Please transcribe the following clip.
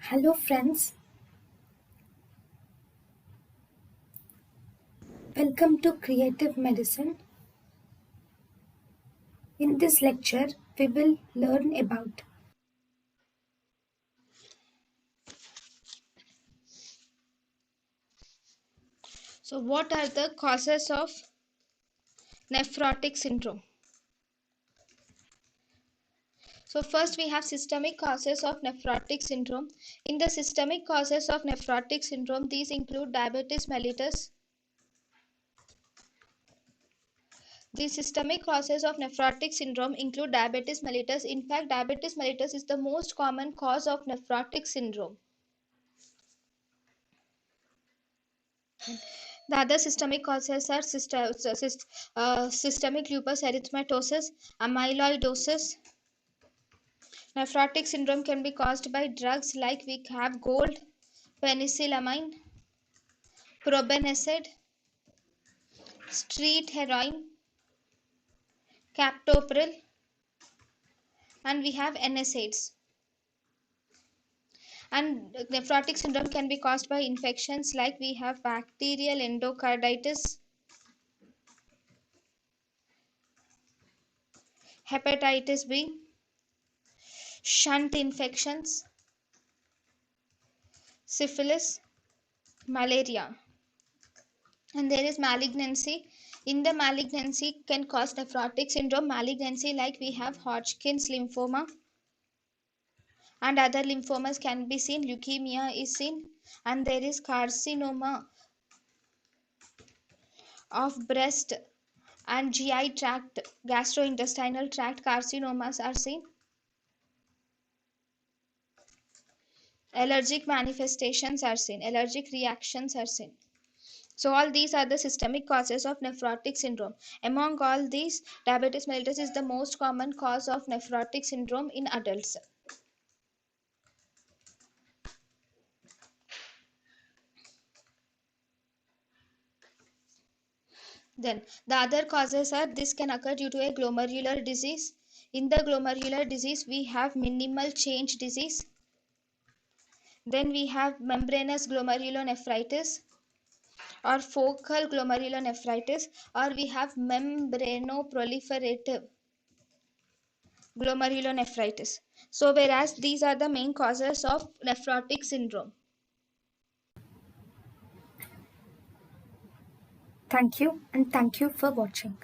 Hello friends, welcome to Creative Medicine. In this lecture, we will learn about So, what are the causes of nephrotic syndrome? So, first we have systemic causes of nephrotic syndrome. In the systemic causes of nephrotic syndrome, these include diabetes mellitus. The systemic causes of nephrotic syndrome include diabetes mellitus. In fact, diabetes mellitus is the most common cause of nephrotic syndrome. The other systemic causes are systemic lupus erythematosus, amyloidosis. Nephrotic syndrome can be caused by drugs like we have gold, penicillamine, probenecid, street heroin, captopril, and we have NSAIDs. And nephrotic syndrome can be caused by infections like we have bacterial endocarditis, hepatitis B, shunt infections, syphilis, malaria. And there is malignancy. In the malignancy can cause nephrotic syndrome. Malignancy like we have Hodgkin's lymphoma, and other lymphomas can be seen. Leukemia is seen, and there is carcinoma of breast and GI tract, gastrointestinal tract carcinomas are seen. Allergic manifestations are seen, allergic reactions are seen. So all these are the systemic causes of nephrotic syndrome. Among all these, diabetes mellitus is the most common cause of nephrotic syndrome in adults. Then the other causes are this can occur due to a glomerular disease. In the glomerular disease, we have minimal change disease. Then we have membranous glomerulonephritis or focal glomerulonephritis, or we have membranoproliferative glomerulonephritis. So whereas these are the main causes of nephrotic syndrome. thank you and thank you for watching.